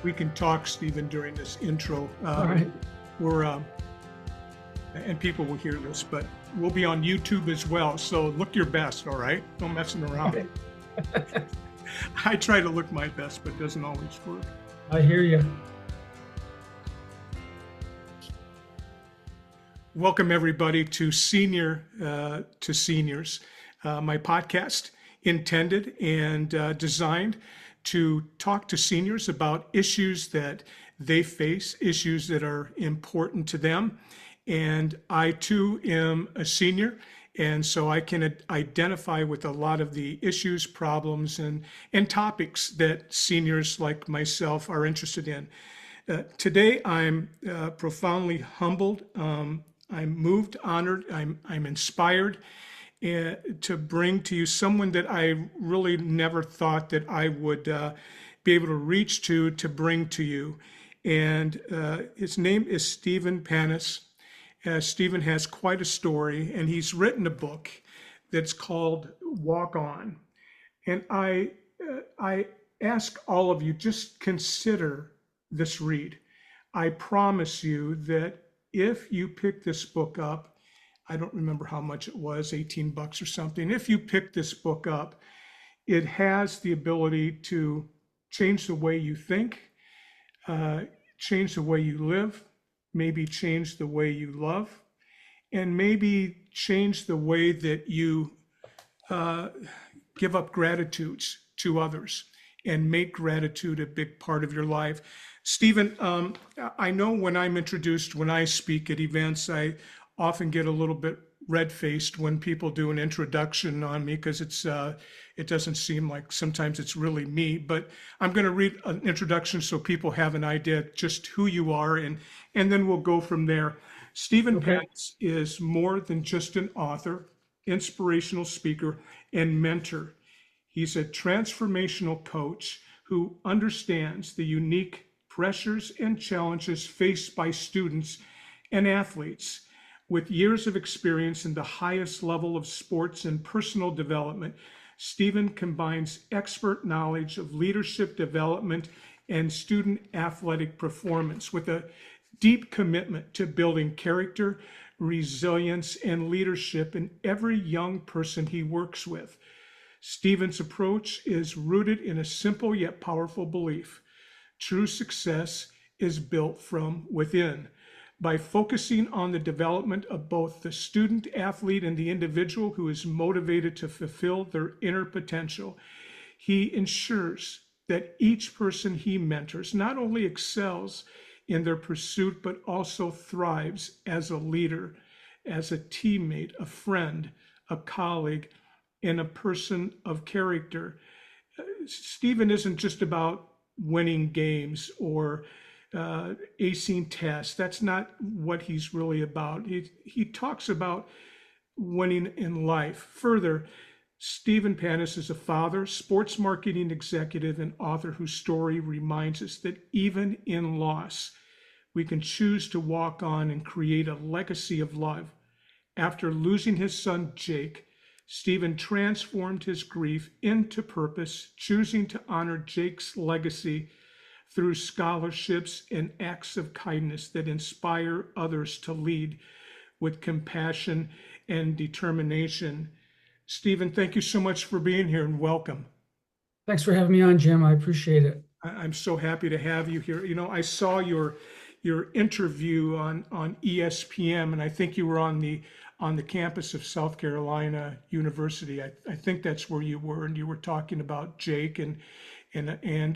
We can talk, Stephen, during this intro. All right. We're and people will hear this, but we'll be on YouTube as well. So look your best, all right? No messing around. I try to look my best, but it doesn't always work. I hear you. Welcome everybody to Seniors, my podcast intended and designed to talk to seniors about issues that they face, issues that are important to them. And I too am a senior, and so I can identify with a lot of the issues, problems, and topics that seniors like myself are interested in. Today, I'm profoundly humbled. I'm moved, honored, I'm inspired to bring to you someone that I really never thought that I would be able to reach to bring to you. And his name is Stephen Panus. Stephen has quite a story, and he's written a book that's called Walk On. And I ask all of you, just consider this read. I promise you that if you pick this book up, I don't remember how much it was, $18 or something. If you pick this book up, it has the ability to change the way you think, change the way you live, maybe change the way you love, and maybe change the way that you give up gratitudes to others and make gratitude a big part of your life. Stephen, I know when I'm introduced, when I speak at events, I often get a little bit red-faced when people do an introduction on me because it doesn't seem like sometimes it's really me. But I'm going to read an introduction so people have an idea just who you are, and then we'll go from there. Stephen Panus is more than just an author, inspirational speaker, and mentor. He's a transformational coach who understands the unique pressures and challenges faced by students and athletes. With years of experience in the highest level of sports and personal development, Stephen combines expert knowledge of leadership development and student athletic performance with a deep commitment to building character, resilience, and leadership in every young person he works with. Stephen's approach is rooted in a simple yet powerful belief: true success is built from within. By focusing on the development of both the student athlete and the individual who is motivated to fulfill their inner potential, he ensures that each person he mentors not only excels in their pursuit, but also thrives as a leader, as a teammate, a friend, a colleague, and a person of character. Stephen isn't just about winning games or acing tests. That's not what he's really about. He talks about winning in life. Further, Stephen Panus is a father, sports marketing executive, and author whose story reminds us that even in loss, we can choose to walk on and create a legacy of love. After losing his son, Jake, Stephen transformed his grief into purpose, choosing to honor Jake's legacy through scholarships and acts of kindness that inspire others to lead with compassion and determination. Stephen, thank you so much for being here and welcome. Thanks for having me on, Jim. I appreciate it. I'm so happy to have you here. You know, I saw your interview on ESPN, and I think you were on the campus of South Carolina University. I think that's where you were, and you were talking about Jake and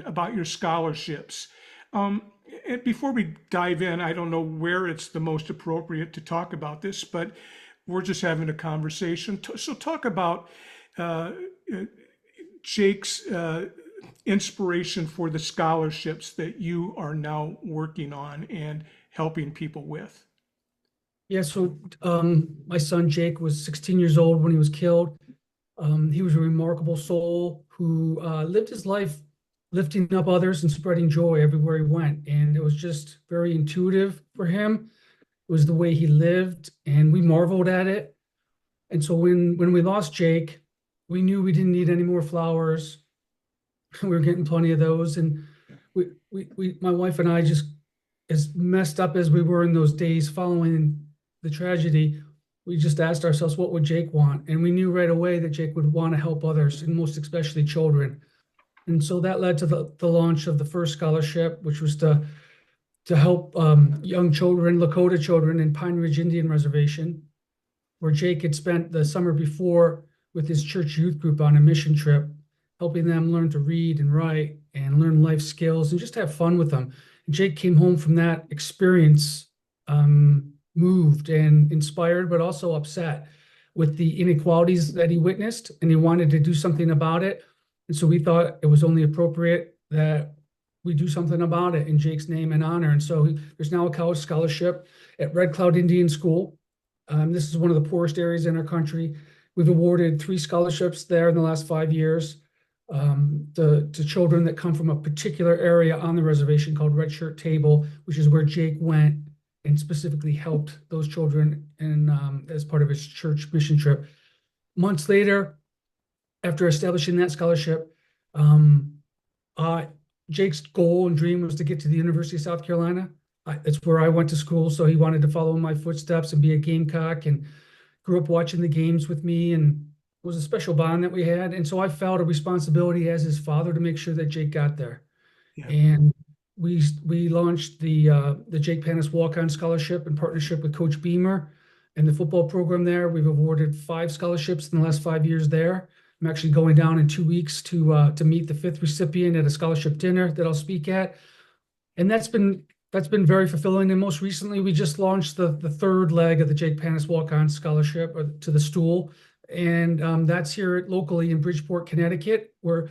about your scholarships. And before we dive in, I don't know where it's the most appropriate to talk about this, but we're just having a conversation. So talk about Jake's inspiration for the scholarships that you are now working on and helping people with. Yeah, so my son Jake was 16 years old when he was killed. He was a remarkable soul who lived his life lifting up others and spreading joy everywhere he went. And it was just very intuitive for him. It was the way he lived, and we marveled at it. And so when we lost Jake, we knew we didn't need any more flowers. We were getting plenty of those. And my wife and I just, as messed up as we were in those days following the tragedy, we just asked ourselves, what would Jake want? And we knew right away that Jake would want to help others, and most especially children. And so that led to the launch of the first scholarship, which was to help young children, Lakota children in Pine Ridge Indian Reservation, where Jake had spent the summer before with his church youth group on a mission trip, helping them learn to read and write and learn life skills and just have fun with them. And Jake came home from that experience moved and inspired, but also upset with the inequalities that he witnessed, and he wanted to do something about it. And so we thought it was only appropriate that we do something about it in Jake's name and honor. And so there's now a college scholarship at Red Cloud Indian School. This is one of the poorest areas in our country. We've awarded 3 scholarships there in the last 5 years to children that come from a particular area on the reservation called Red Shirt Table, which is where Jake went and specifically helped those children as part of his church mission trip. Months later, after establishing that scholarship, Jake's goal and dream was to get to the University of South Carolina. It's where I went to school, so he wanted to follow in my footsteps and be a Gamecock, and grew up watching the games with me, and it was a special bond that we had. And so I felt a responsibility as his father to make sure that Jake got there. Yeah. And we launched the Jake Panus Walk-On Scholarship in partnership with Coach Beamer and the football program there. We've awarded 5 scholarships in the last 5 years there. I'm actually going down in 2 weeks to meet the 5th recipient at a scholarship dinner that I'll speak at, and that's been very fulfilling. And most recently, we just launched the 3rd leg of the Jake Panus Walk-On Scholarship to the Stool, and that's here locally in Bridgeport, Connecticut, where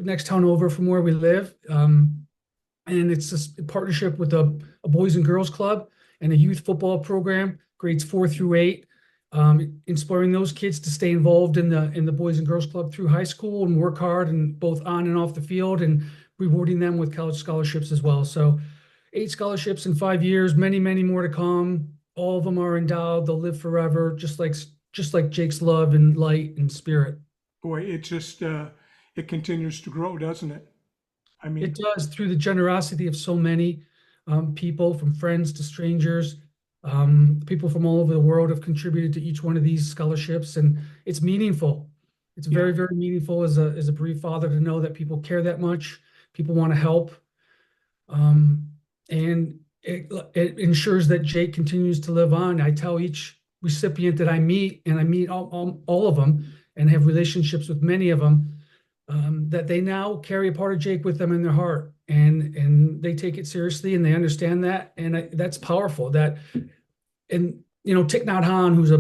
next town over from where we live. And it's a partnership with a Boys and Girls Club and a youth football program, grades 4 through 8. Inspiring those kids to stay involved in the Boys and Girls Club through high school and work hard and both on and off the field, and rewarding them with college scholarships as well. So 8 scholarships in 5 years, many, many more to come. All of them are endowed. They'll live forever, just like Jake's love and light and spirit. Boy, it just it continues to grow, doesn't it? I mean, It does, through the generosity of so many people, from friends to strangers. People from all over the world have contributed to each one of these scholarships, and it's meaningful. It's yeah, very, very meaningful as a bereaved father to know that people care that much. People want to help, and it ensures that Jake continues to live on. I tell each recipient that I meet, and I meet all of them, and have relationships with many of them, that they now carry a part of Jake with them in their heart, and they take it seriously, and they understand that, and that's powerful. And Thich Nhat Hanh, who's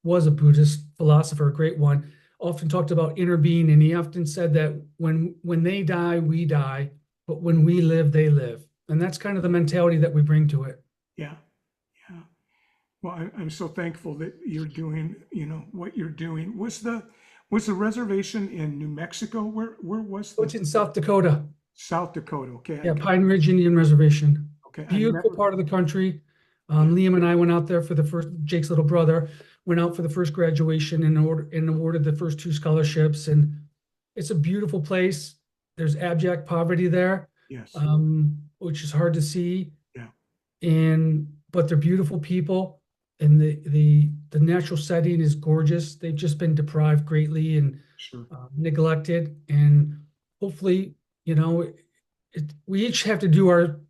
was a Buddhist philosopher, a great one, often talked about inner being, and he often said that when they die, we die, but when we live, they live, and that's kind of the mentality that we bring to it. yeah, yeah. Well, I'm so thankful that you're doing, what you're doing. Was the reservation in New Mexico? Where was Oh, the it's in South Dakota. South Dakota? Okay, Yeah, Pine Ridge Indian Reservation. okay. I Beautiful never. part of the country. Yeah, Liam and I went out there for the first, Jake's little brother, went out for the first graduation and awarded the first 2 scholarships. And it's a beautiful place. There's abject poverty there, yes. which is hard to see. Yeah. But they're beautiful people, and the natural setting is gorgeous. They've just been deprived greatly and Sure. neglected. And hopefully, we each have to do our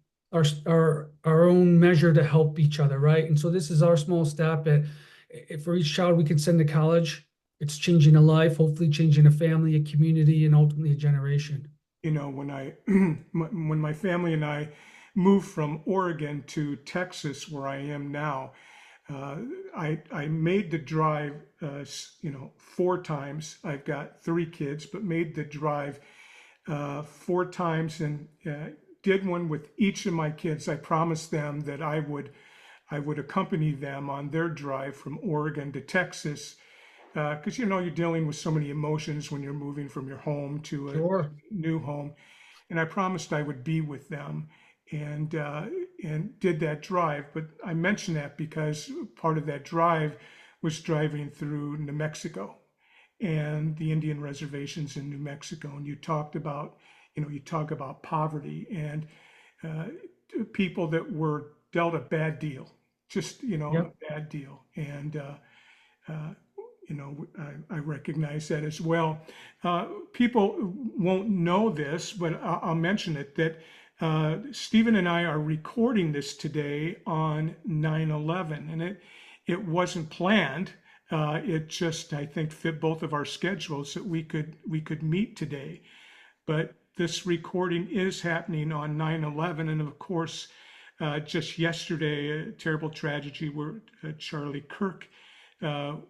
own measure to help each other, right? And so this is our small step for each child we can send to college. It's changing a life, hopefully changing a family, a community, and ultimately a generation. When I when my family and I moved from Oregon to Texas, where I am now, uh, I made the drive, 4 times. I've got 3 kids, but made the drive 4 times, and did one with each of my kids. I promised them that I would accompany them on their drive from Oregon to Texas, because you're dealing with so many emotions when you're moving from your home to a Sure. new home. And I promised I would be with them, and did that drive. But I mention that because part of that drive was driving through New Mexico and the Indian reservations in New Mexico. And you talked about, you talk about poverty and uh, people that were dealt a bad deal, just, Yep. a bad deal. And, uh, I recognize that as well. People won't know this, but I'll mention it that Stephen and I are recording this today on 9/11, and it wasn't planned. It just, I think, fit both of our schedules that we could meet today. But this recording is happening on 9/11, and of course, just yesterday, a terrible tragedy where Charlie Kirk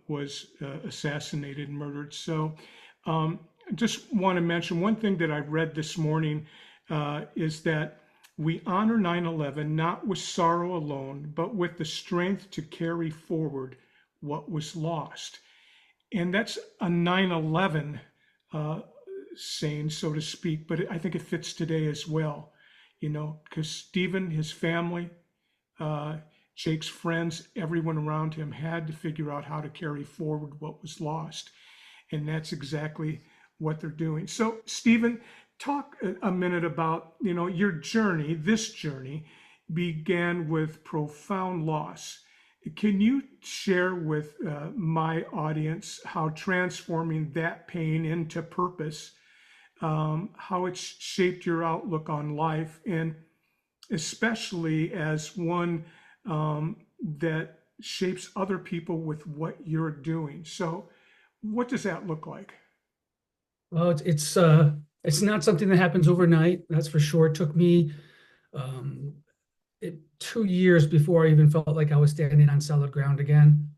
was assassinated and murdered. So, just want to mention one thing that I read this morning is that we honor 9/11 not with sorrow alone, but with the strength to carry forward what was lost. And that's a 9/11 uh, saying, so to speak, but I think it fits today as well, because Stephen, his family, uh, Jake's friends, everyone around him had to figure out how to carry forward what was lost. And that's exactly what they're doing. So, Stephen, talk a minute about, your journey. This journey began with profound loss. Can you share with my audience how transforming that pain into purpose, how it's shaped your outlook on life, and especially as one that shapes other people with what you're doing? So, what does that look like? Well, it's not something that happens overnight, that's for sure. It took me um, 2 years before I even felt like I was standing on solid ground again.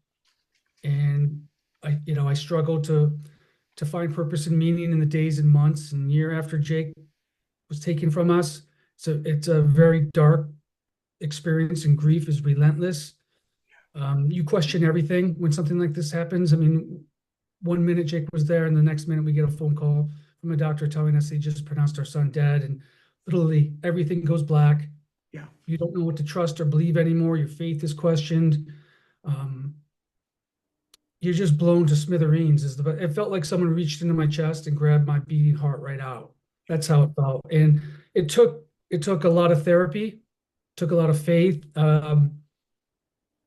And I struggled to find purpose and meaning in the days and months and year after Jake was taken from us. So it's a very dark experience, and grief is relentless. You question everything when something like this happens. I mean, one minute Jake was there, and the next minute we get a phone call from a doctor telling us they just pronounced our son dead, and literally everything goes black. Yeah, You don't know what to trust or believe anymore. Your faith is questioned. Um, you're just blown to smithereens. It felt like someone reached into my chest and grabbed my beating heart right out. That's how it felt, and it took a lot of therapy, took a lot of faith.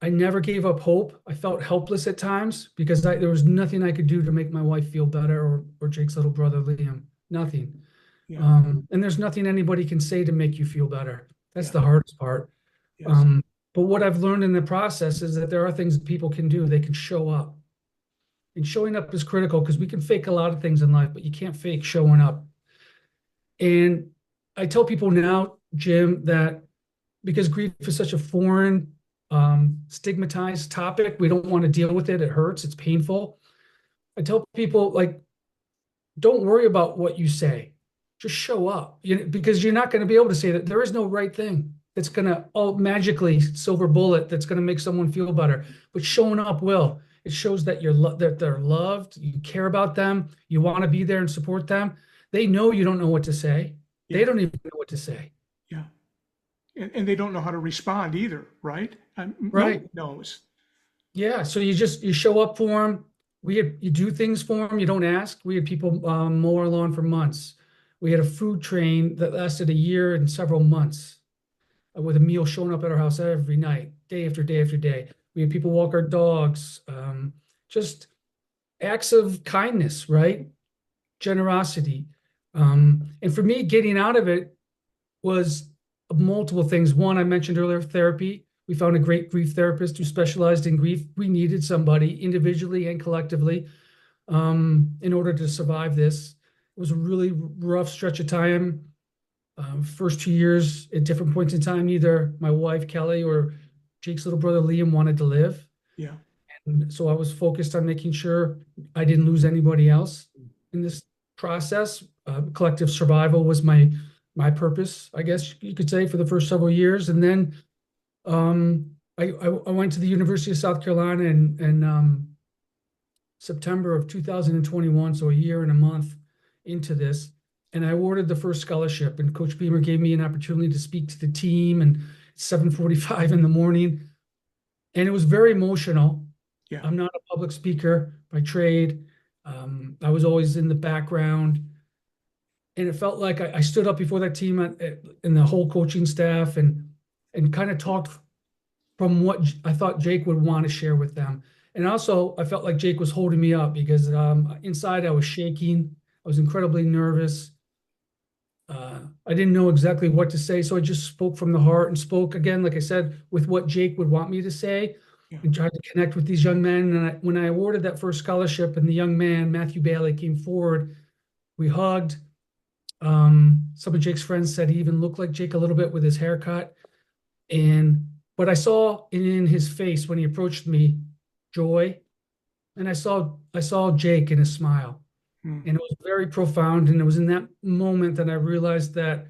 I never gave up hope. I felt helpless at times because there was nothing I could do to make my wife feel better, or Jake's little brother Liam. Nothing. yeah, And there's nothing anybody can say to make you feel better. That's yeah, the hardest part. yes, Um, but what I've learned in the process is that there are things that people can do. They can show up. And showing up is critical because we can fake a lot of things in life, but you can't fake showing up. And I tell people now, Jim, that because grief is such a foreign, stigmatized topic, we don't want to deal with it. It hurts, it's painful. I tell people, like, don't worry about what you say. Just show up, because you're not going to be able to say that there is no right thing that's going to all magically silver bullet that's going to make someone feel better. But showing up will. It shows that that they're loved, you care about them, you want to be there and support them. They know you don't know what to say. They yeah, don't even know what to say. yeah. And they don't know how to respond either, right? Right. Nobody knows. Yeah, so you show up for them. You do things for them. You don't ask. We had people mow our lawn for months. We had a food train that lasted a year and several months, with a meal showing up at our house every night, day after day after day. We had people walk our dogs. Just acts of kindness, right? Generosity. And for me, getting out of it was multiple things. One, I mentioned earlier, therapy. We found a great grief therapist who specialized in grief. We needed somebody individually and collectively in order to survive this. It was a really rough stretch of time. First 2 years, at different points in time, either my wife, Kelly, or Jake's little brother, Liam, wanted to live. Yeah, And so I was focused on making sure I didn't lose anybody else in this process. Collective survival was my purpose, I guess you could say, for the first several years. And then I went to the University of South Carolina in September of 2021, so a year and a month into this, and I awarded the first scholarship. And Coach Beamer gave me an opportunity to speak to the team, and 7:45 in the morning, and it was very emotional. yeah, I'm not a public speaker by trade. I was always in the background, and it felt like I stood up before that team and the whole coaching staff and kind of talked from what I thought Jake would want to share with them. And also, I felt like Jake was holding me up because inside I was shaking. I was incredibly nervous. I didn't know exactly what to say, so I just spoke from the heart and spoke again, like I said, with what Jake would want me to say, Yeah. and tried to connect with these young men. And when I awarded that first scholarship, and the young man Matthew Bailey came forward, we hugged. Some of Jake's friends said he even looked like Jake a little bit with his haircut. And but I saw in his face when he approached me joy, and I saw Jake in his smile, Hmm. and it was very profound. And it was in that moment that I realized that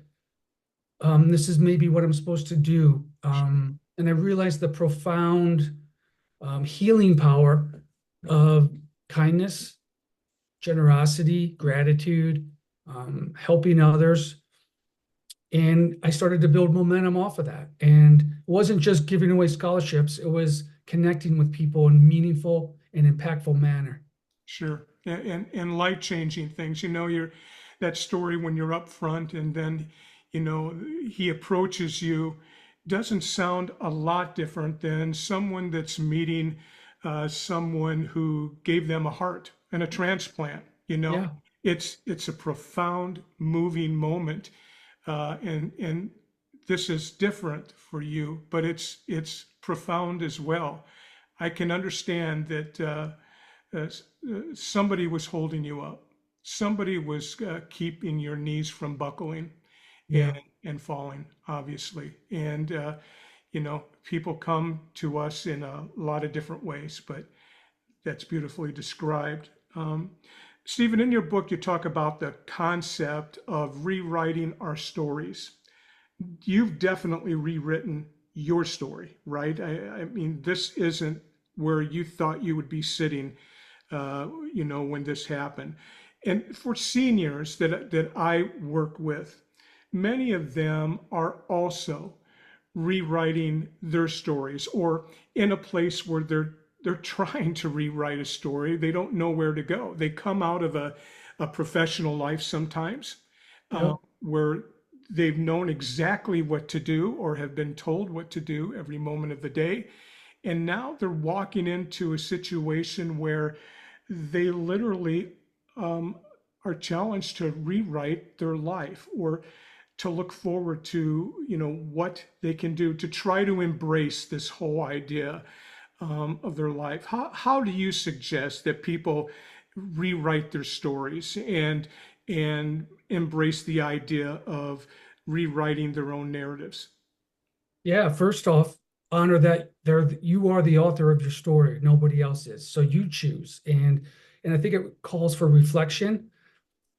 this is maybe what I'm supposed to do. And I realized the profound healing power of kindness, generosity, gratitude, helping others. And I started to build momentum off of that. And it wasn't just giving away scholarships, it was connecting with people in meaningful and impactful manner. Sure. And life-changing things. You're that story when you're up front and then, he approaches you doesn't sound a lot different than someone that's meeting someone who gave them a heart and a transplant. Yeah. It's a profound, moving moment, and this is different for you, but it's profound as well. I can understand that somebody was holding you up. Somebody was keeping your knees from buckling and Yeah. and falling, obviously. And people come to us in a lot of different ways, but that's beautifully described. Stephen, in your book, you talk about the concept of rewriting our stories. You've definitely rewritten your story, right? I mean, this isn't where you thought you would be sitting, when this happened. And for seniors that I work with, many of them are also rewriting their stories or in a place where they're trying to rewrite a story. They don't know where to go. They come out of a professional life sometimes Yep. where they've known exactly what to do or have been told what to do every moment of the day. And now they're walking into a situation where they literally um, are challenged to rewrite their life or to look forward to, what they can do to try to embrace this whole idea of their life. How do you suggest that people rewrite their stories and embrace the idea of rewriting their own narratives? Yeah. First off, honor that you are the author of your story. Nobody else is. So you choose. And I think it calls for reflection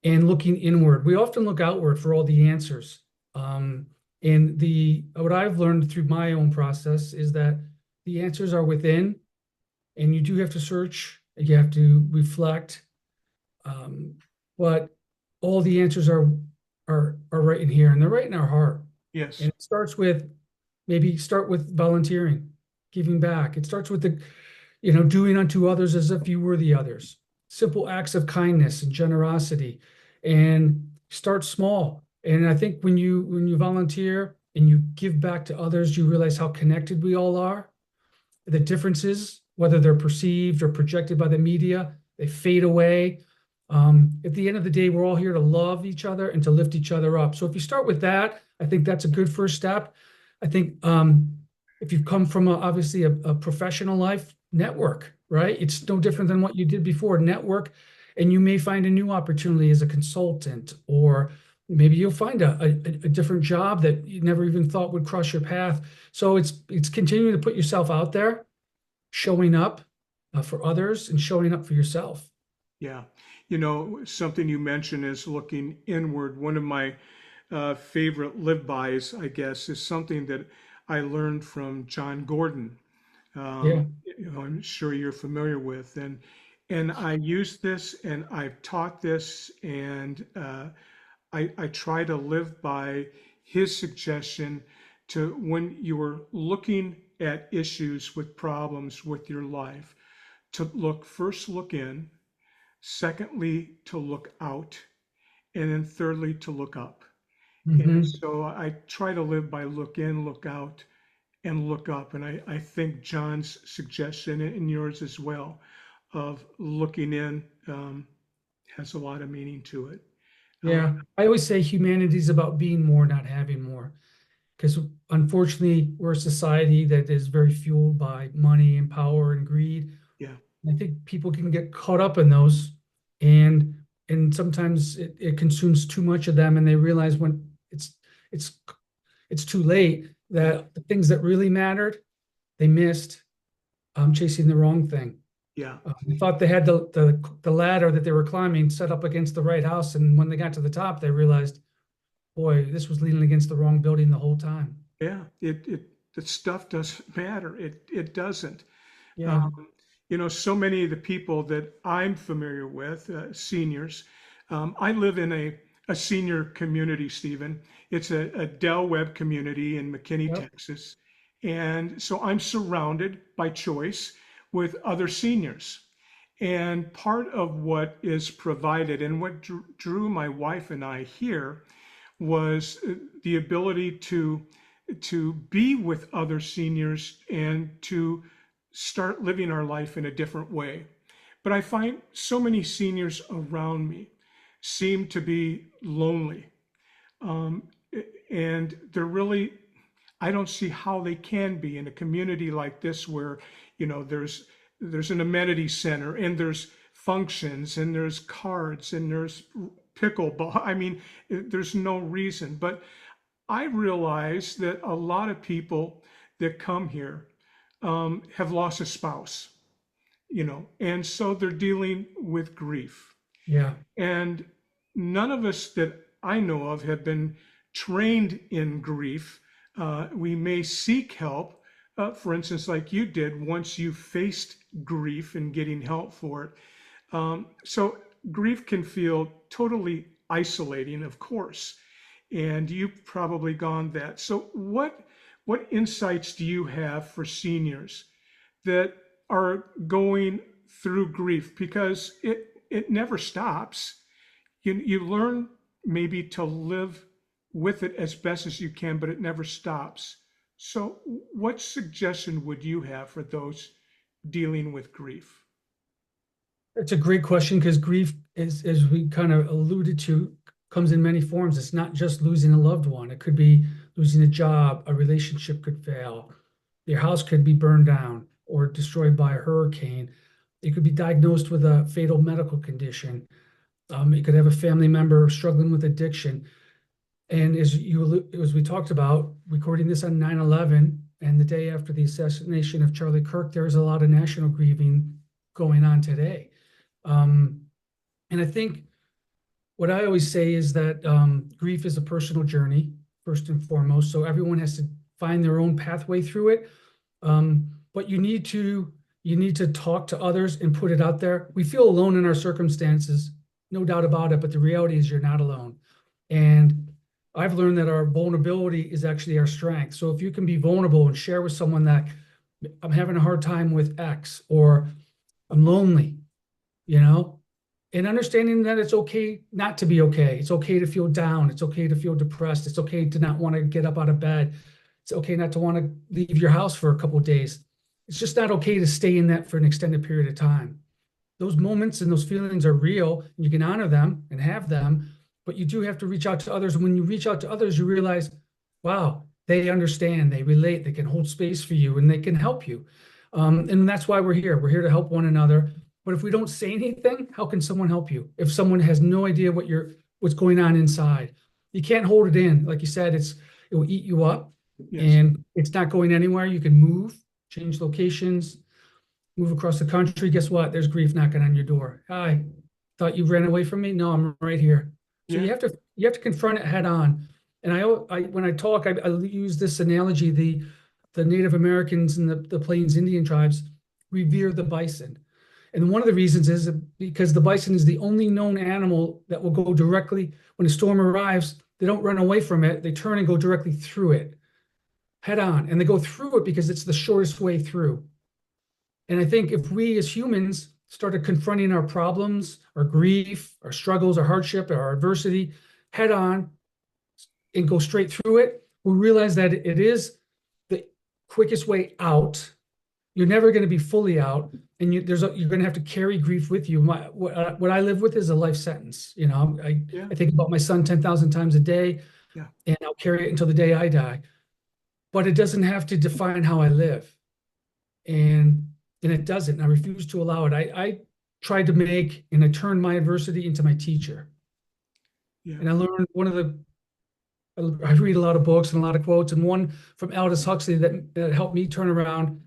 and looking inward. We often look outward for all the answers. Um, and the what I've learned through my own process is that the answers are within, and you do have to search, you have to reflect. Um, but all the answers are right in here, and they're right in our heart. And Yes. it starts with maybe start with volunteering, giving back. It starts with doing unto others as if you were the others. Simple acts of kindness and generosity, and start small. And I think when you volunteer and you give back to others, you realize how connected we all are. The differences, whether they're perceived or projected by the media, they fade away. At the end of the day, we're all here to love each other and to lift each other up. So if you start with that, I think that's a good first step. I think if you've come from obviously a professional life, network, right? It's no different than what you did before. Network, and you may find a new opportunity as a consultant, or maybe you'll find a different job that you never even thought would cross your path. So it's continuing to put yourself out there, showing up for others, and showing up for yourself. Yeah. Something you mentioned is looking inward. One of my favorite live-bys, I guess, is something that I learned from John Gordon. Yeah. I'm sure you're familiar with, and I use this, and I've taught this, and I try to live by his suggestion to when you are looking at issues with problems with your life, to look in, secondly, to look out, and then thirdly, to look up. And Hmm. so I try to live by look in, look out, and look up. And I think John's suggestion and yours as well of looking in has a lot of meaning to it. Uh, Yeah, I always say humanity is about being more, not having more. Because unfortunately, we're a society that is very fueled by money and power and greed. yeah, I think people can get caught up in those, and sometimes it consumes too much of them, and they realize when it's it's too late yeah, that the things that really mattered they missed, chasing the wrong thing. yeah, They thought they had the ladder that they were climbing set up against the right house, and when they got to the top, they realized, boy, this was leaning against the wrong building the whole time. yeah. The stuff doesn't matter. It doesn't. Yeah. Um, so many of the people that I'm familiar with, seniors, I live in a senior community, Stephen. It's a Dell Web community in McKinney, Yep. Texas. And so I'm surrounded by choice with other seniors. And part of what is provided and what drew my wife and I here was the ability to be with other seniors and to start living our life in a different way. But I find so many seniors around me seem to be lonely. Um, and they're really, I don't see how they can be in a community like this where, there's an amenity center and there's functions and there's cards and there's pickleball. I mean, there's no reason. But I realize that a lot of people that come here have lost a spouse, and so they're dealing with grief. Yeah. And none of us that I know of have been trained in grief. We may seek help, for instance, like you did once you faced grief and getting help for it. So grief can feel totally isolating, of course, and you've probably gone that. So what insights do you have for seniors that are going through grief? Because it never stops. You learn maybe to live with it as best as you can, but it never stops. So what suggestion would you have for those dealing with grief? It's a great question because grief is, as we kind of alluded to, comes in many forms. It's not just losing a loved one. It could be losing a job, a relationship could fail, your house could be burned down or destroyed by a hurricane. It could be diagnosed with a fatal medical condition. It could have a family member struggling with addiction. And as we talked about, recording this on 9/11 and the day after the assassination of Charlie Kirk, there's a lot of national grieving going on today. Um, and I think what I always say is that grief is a personal journey, first and foremost. So everyone has to find their own pathway through it. But you need to talk to others and put it out there. We feel alone in our circumstances, no doubt about it. But the reality is you're not alone. And I've learned that our vulnerability is actually our strength. So if you can be vulnerable and share with someone that I'm having a hard time with X or I'm lonely, you know, and understanding that it's okay not to be okay. It's okay to feel down. It's okay to feel depressed. It's okay to not want to get up out of bed. It's okay not to want to leave your house for a couple of days. It's just not okay to stay in that for an extended period of time. Those moments and those feelings are real, and you can honor them and have them, but you do have to reach out to others. And when you reach out to others, you realize, wow, they understand, they relate, they can hold space for you, and they can help you. And that's why we're here. We're here to help one another. But if we don't say anything, how can someone help you? If someone has no idea what's going on inside, you can't hold it in. Like you said, it will eat you up, Yes. and it's not going anywhere. You can move, change locations, move across the country. Guess what? There's grief knocking on your door. Hi, thought you ran away from me? No, I'm right here. So Yeah. you have to confront it head on. And I when I talk, I use this analogy. The Native Americans and the Plains Indian tribes revere the bison. And one of the reasons is because the bison is the only known animal that will go directly, when a storm arrives, they don't run away from it. They turn and go directly through it, head on. And they go through it because it's the shortest way through. And I think if we as humans started confronting our problems, our grief, our struggles, our hardship, our adversity head on and go straight through it, we realize that it is the quickest way out. You're never going to be fully out, and you're going to have to carry grief with you. What I live with is a life sentence. You know, Yeah. I think about my son 10,000 times a day, Yeah. and I'll carry it until the day I die. But it doesn't have to define how I live, and it doesn't. I refuse to allow it. I tried to make, and I turned my adversity into my teacher. Yeah. And I learned I read a lot of books and a lot of quotes, and one from Aldous Huxley that helped me turn around,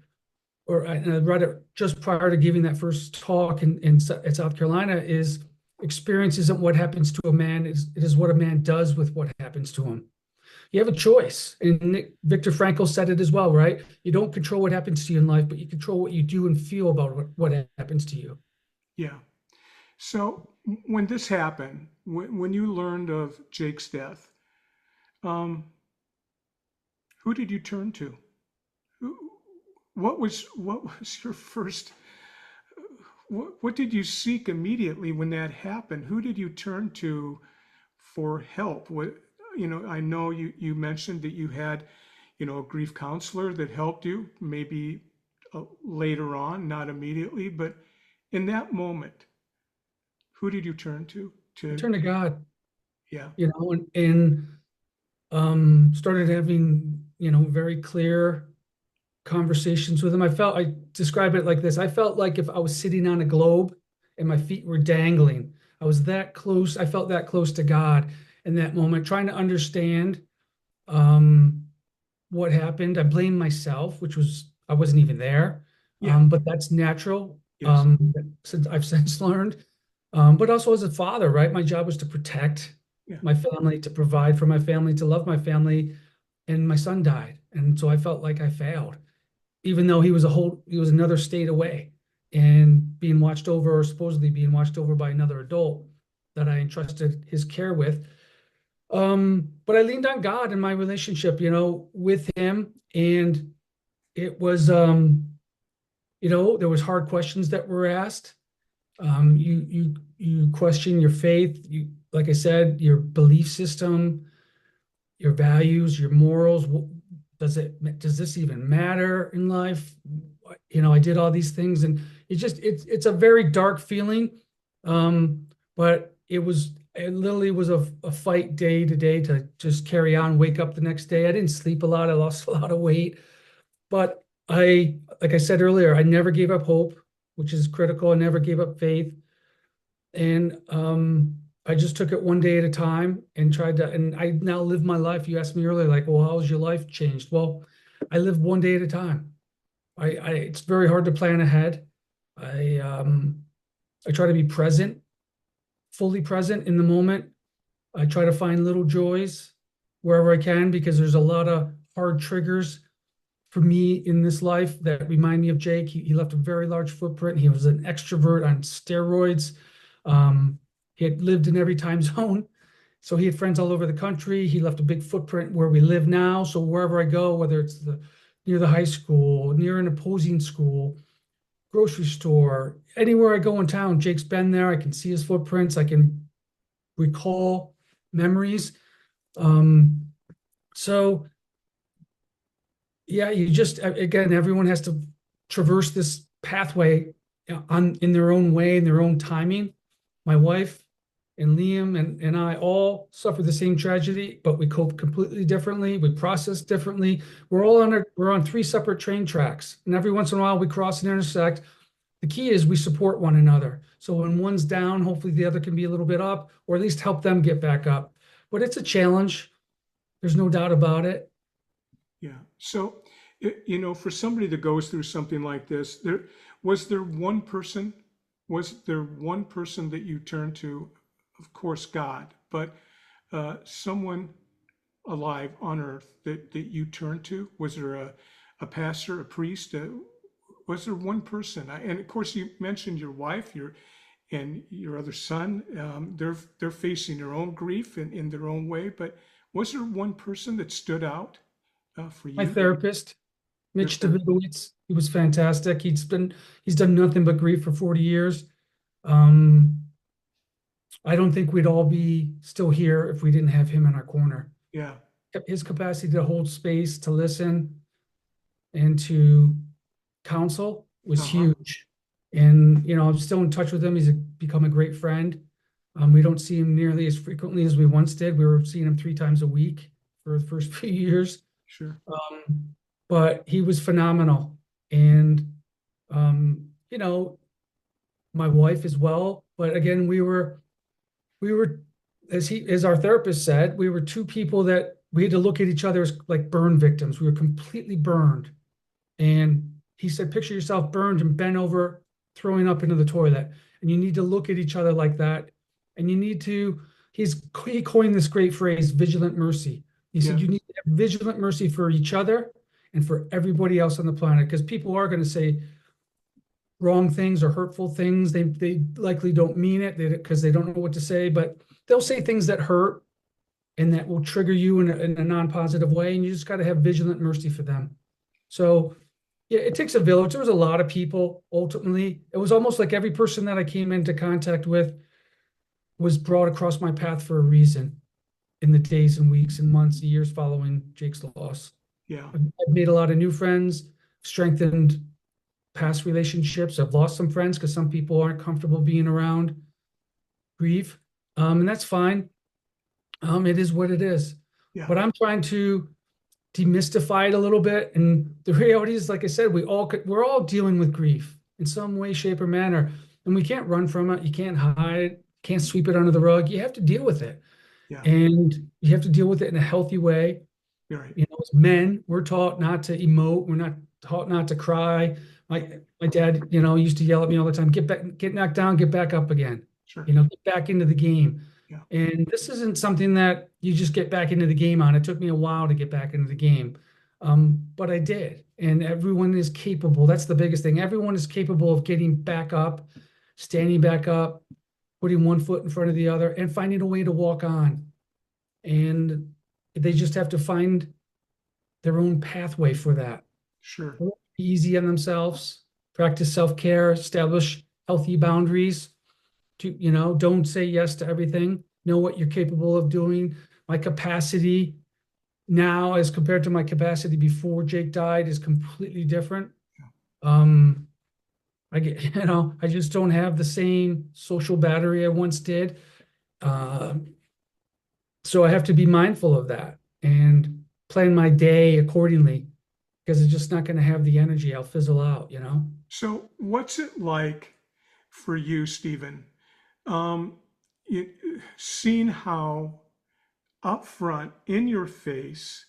and I read it just prior to giving that first talk in South Carolina, is experience isn't what happens to a man, it is what a man does with what happens to him. You have a choice. And Viktor Frankl said it as well, right? You don't control what happens to you in life, but you control what you do and feel about what happens to you. Yeah. So when this happened, when you learned of Jake's death, um, who did you turn to? Who, what was your first? What did you seek immediately when that happened? Who did you turn to for help? I know you mentioned that you had, a grief counselor that helped you, maybe later on, not immediately, but in that moment, who did you turn to? I turned to God, Yeah, and started having, very clear conversations with him. I describe it like this. I felt like if I was sitting on a globe and my feet were dangling, I was that close. I felt that close to God in that moment, trying to understand um, what happened. I blamed myself, I wasn't even there. yeah, But that's natural. yes, Since I've since learned. But also as a father, right? My job was to protect yeah, my family, to provide for my family, to love my family. And my son died. And so I felt like I failed, even though he was another state away and being watched over, or supposedly being watched over by another adult that I entrusted his care with. But I leaned on God in my relationship, with him. And it was, there was hard questions that were asked. You question your faith, like I said, your belief system, your values, your morals. Does this even matter in life? I did all these things, and it's a very dark feeling. But it literally was a fight day to day to just carry on, wake up the next day. I didn't sleep a lot. I lost a lot of weight, but like I said earlier, I never gave up hope, which is critical. I never gave up faith. And I just took it one day at a time and and I now live my life. You asked me earlier, like, well, how's your life changed? Well, I live one day at a time. It's very hard to plan ahead. I um, I try to be present, fully present in the moment. I try to find little joys wherever I can, because there's a lot of hard triggers for me in this life that remind me of Jake. He left a very large footprint. He was an extrovert on steroids. He had lived in every time zone. So he had friends all over the country. He left a big footprint where we live now. So wherever I go, whether it's near the high school, near an opposing school, grocery store, anywhere I go in town, Jake's been there. I can see his footprints. I can recall memories. Um, so yeah, again, everyone has to traverse this pathway in their own way, in their own timing. My wife and Liam and I all suffer the same tragedy, but we cope completely differently. We process differently. We're on three separate train tracks, and every once in a while we cross and intersect. The key is we support one another. So when one's down, hopefully the other can be a little bit up, or at least help them get back up. But it's a challenge. There's no doubt about it. yeah. So, for somebody that goes through something like this, was there one person that you turned to? Of course, God, but someone alive on earth that you turned to? Was there a pastor, a priest? Was there one person? And of course, you mentioned your wife, and your other son. They're facing their own grief in their own way. But was there one person that stood out for My you? therapist, Mitch Okay. Davidowitz. He was fantastic. He's done nothing but grief for 40 years. Um, I don't think we'd all be still here if we didn't have him in our corner. Yeah. His capacity to hold space, to listen, and to counsel was Uh-huh. huge. And, I'm still in touch with him. Become a great friend. We don't see him nearly as frequently as we once did. We were seeing him 3 times a week for the first few years. Sure. But he was phenomenal. And, my wife as well. But again, we were, as our therapist said, we were two people that we had to look at each other as like burn victims. We were completely burned. And he said, picture yourself burned and bent over, throwing up into the toilet. And you need to look at each other like that. And you need to, he coined this great phrase, vigilant mercy. He said, Yeah. you need to have vigilant mercy for each other and for everybody else on the planet. Because people are going to say wrong things or hurtful things. They likely don't mean it because they don't know what to say, but they'll say things that hurt and that will trigger you in a non-positive way. And you just got to have vigilant mercy for them. So yeah, it takes a village. There was a lot of people. Ultimately, it was almost like every person that I came into contact with was brought across my path for a reason in the days and weeks and months and years following Jake's loss. Yeah. I've made a lot of new friends, strengthened past relationships. I've lost some friends because some people aren't comfortable being around grief. And that's fine. It is what it is. Yeah. But I'm trying to demystify it a little bit. And the reality is, like I said, we're all dealing with grief in some way, shape, or manner. And we can't run from it. You can't hide it, can't sweep it under the rug. You have to deal with it. Yeah. And you have to deal with it in a healthy way. You're right. As men, we're taught not to emote. We're not taught not to cry. My dad, used to yell at me all the time, get back, get knocked down, get back up again. Sure. Get back into the game. Yeah. And this isn't something that you just get back into the game on. It took me a while to get back into the game. But I did. And everyone is capable. That's the biggest thing. Everyone is capable of getting back up, standing back up, putting one foot in front of the other, and finding a way to walk on. And they just have to find their own pathway for that. Sure. Be easy on themselves, practice self-care, establish healthy boundaries. Don't say yes to everything. Know what you're capable of doing. My capacity now as compared to my capacity before Jake died is completely different. Um, I just don't have the same social battery I once did. So I have to be mindful of that and plan my day accordingly because it's just not going to have the energy. I'll fizzle out. So, what's it like for you, Stephen? Um, you, seeing how upfront in your face,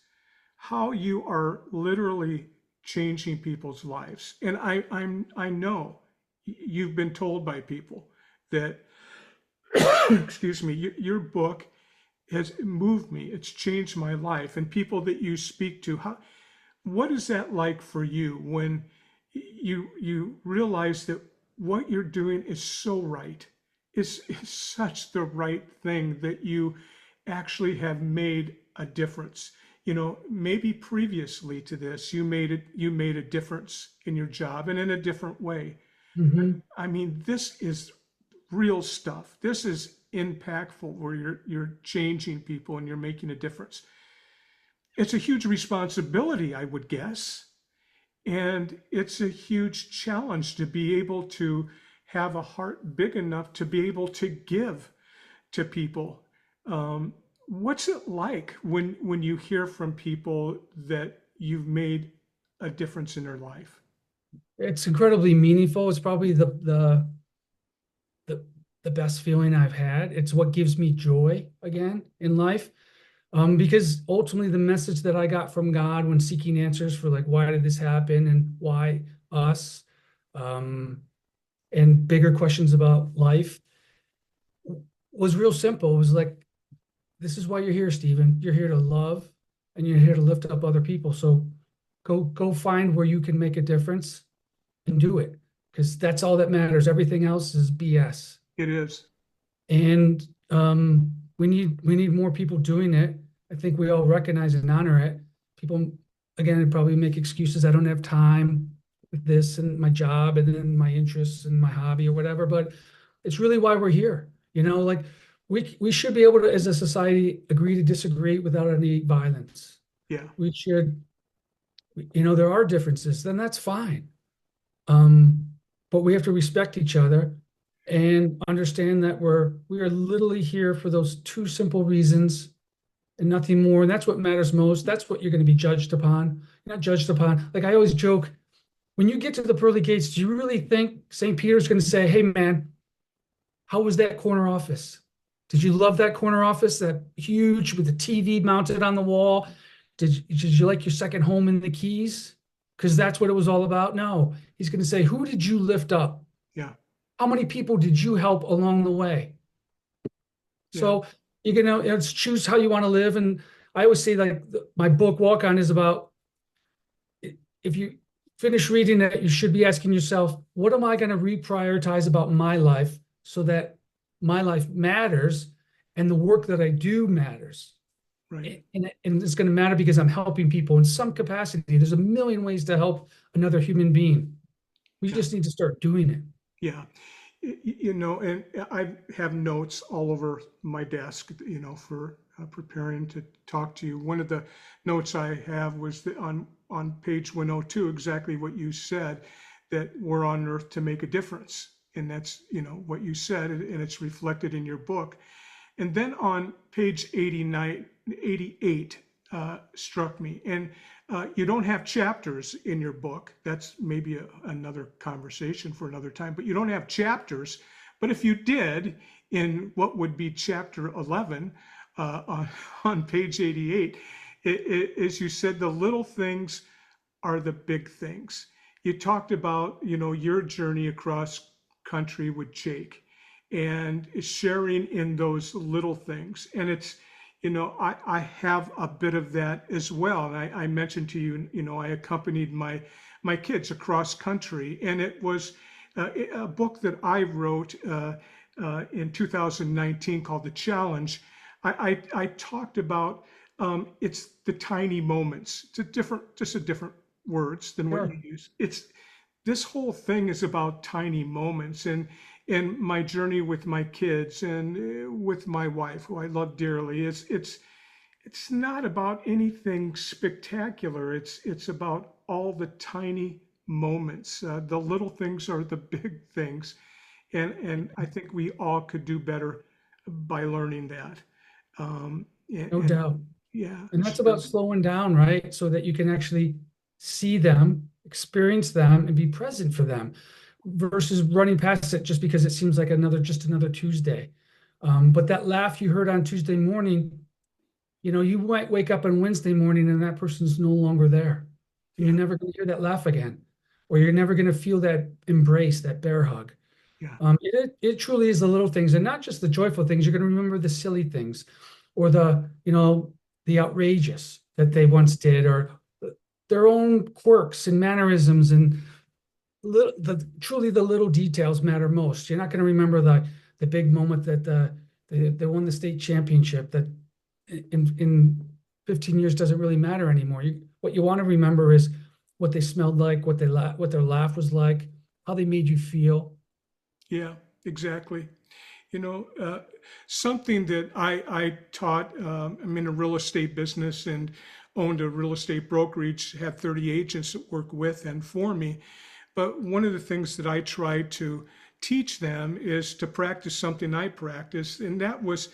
how you are literally changing people's lives. And I know you've been told by people that, excuse me, your book has moved me. It's changed my life. And people that you speak to, what is that like for you when you realize that what you're doing is so right, is such the right thing that you actually have made a difference? Maybe previously to this, you made a difference in your job and in a different way. Hmm. I mean, this is real stuff. This is impactful where you're changing people and you're making a difference. It's a huge responsibility, I would guess. And it's a huge challenge to be able to have a heart big enough to be able to give to people. What's it like when you hear from people that you've made a difference in their life? It's incredibly meaningful. It's probably the the best feeling I've had. It's what gives me joy again in life. Because ultimately the message that I got from God when seeking answers for like why did this happen and why us, um, and bigger questions about life was real simple. It was like, this is why you're here, Stephen. You're here to love and you're here to lift up other people. So go find where you can make a difference and do it because that's all that matters. Everything else is BS. It is. And we need more people doing it. I think we all recognize and honor it. People again, I'd probably make excuses. I don't have time with this and my job and then my interests and my hobby or whatever, but it's really why we're here. Like we should be able to, as a society, agree to disagree without any violence. Yeah. We should, there are differences, then that's fine. Um, but we have to respect each other and understand that we are literally here for those two simple reasons and nothing more. And that's what matters most. That's what you're going to be judged upon. You're not judged upon. Like I always joke, when you get to the pearly gates, do you really think St. Peter's going to say, "Hey, man, how was that corner office? Did you love that corner office? That huge with the TV mounted on the wall? Did you like your second home in the Keys? Because that's what it was all about." No, he's going to say, "Who did you lift up? Yeah. How many people did you help along the way?" Yeah. So it's choose how you want to live. And I always say, like, my book Walk On is about, if you finish reading it, you should be asking yourself, what am I going to reprioritize about my life so that my life matters and the work that I do matters. Right. And it's going to matter because I'm helping people in some capacity. There's a million ways to help another human being. We Yeah. just need to start doing it. Yeah. And I have notes all over my desk, for preparing to talk to you. One of the notes I have was on page 102, exactly what you said, that we're on earth to make a difference. And that's, what you said, and it's reflected in your book. And then on page 89, 88 struck me. And you don't have chapters in your book. That's maybe another conversation for another time, but you don't have chapters. But if you did, in what would be chapter 11 on page 88, as you said, the little things are the big things. You talked about, your journey across country with Jake and sharing in those little things. And it's, I have a bit of that as well. And I mentioned to you, I accompanied my kids across country, and it was a book that I wrote in 2019 called The Challenge. I talked about it's the tiny moments. Just a different words than what Sure. you use. This whole thing is about tiny moments, and my journey with my kids and with my wife, who I love dearly. It's not about anything spectacular. It's about all the tiny moments. The little things are the big things, and I think we all could do better by learning that. No And doubt. yeah, And that's sure. about slowing down, right? So that you can actually see them, experience them, and be present for them versus running past it just because it seems like just another Tuesday. But that laugh you heard on Tuesday morning, you might wake up on Wednesday morning and that person's no longer there. And you're Yeah, never going to hear that laugh again, or you're never going to feel that embrace, that bear hug. yeah, It truly is the little things, and not just the joyful things. You're going to remember the silly things, or the outrageous that they once did, or their own quirks and mannerisms, and truly the little details matter most. You're not going to remember the big moment that they won the state championship. That in 15 years doesn't really matter anymore. What you want to remember is what they smelled like, what their laugh was like, how they made you feel. yeah, exactly. You know, uh, Something that I taught, I'm in a real estate business and owned a real estate brokerage, had 30 agents that work with and for me. But one of the things that I try to teach them is to practice something I practice, and that was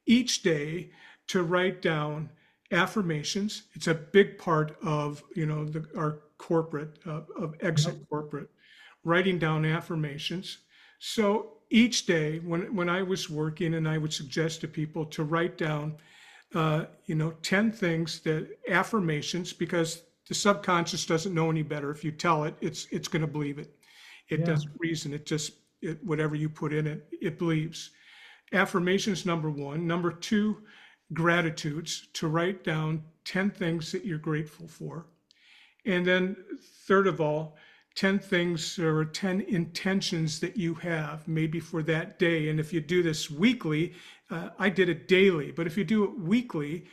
each day to write down affirmations. It's a big part of, our corporate, of Yep. exit corporate, writing down affirmations. So each day when I was working, and I would suggest to people to write down 10 things, that affirmations, because the subconscious doesn't know any better. If you tell it, it's going to believe it. It Yeah. doesn't reason. Whatever you put in it, it believes. Affirmations, number one. Number two, gratitudes, to write down 10 things that you're grateful for. And then, third of all, 10 things or 10 intentions that you have, maybe for that day. And if you do this weekly, I did it daily, but if you do it weekly,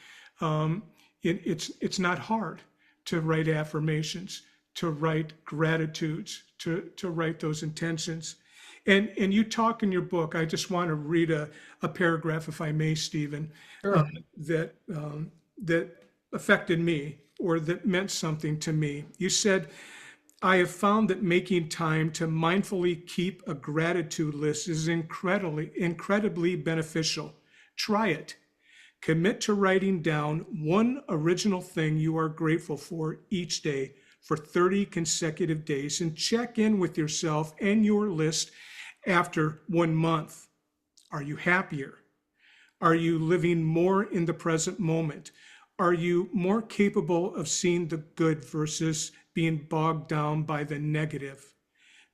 it's not hard. to write affirmations, to write gratitudes, to write those intentions. And you talk in your book, I just want to read a paragraph, if I may, Stephen, uh, Sure. that affected me or that meant something to me. You said, I have found that making time to mindfully keep a gratitude list is incredibly beneficial. Try it. Commit to writing down one original thing you are grateful for each day for 30 consecutive days and check in with yourself and your list after 1 month. Are you happier? Are you living more in the present moment? Are you more capable of seeing the good versus being bogged down by the negative?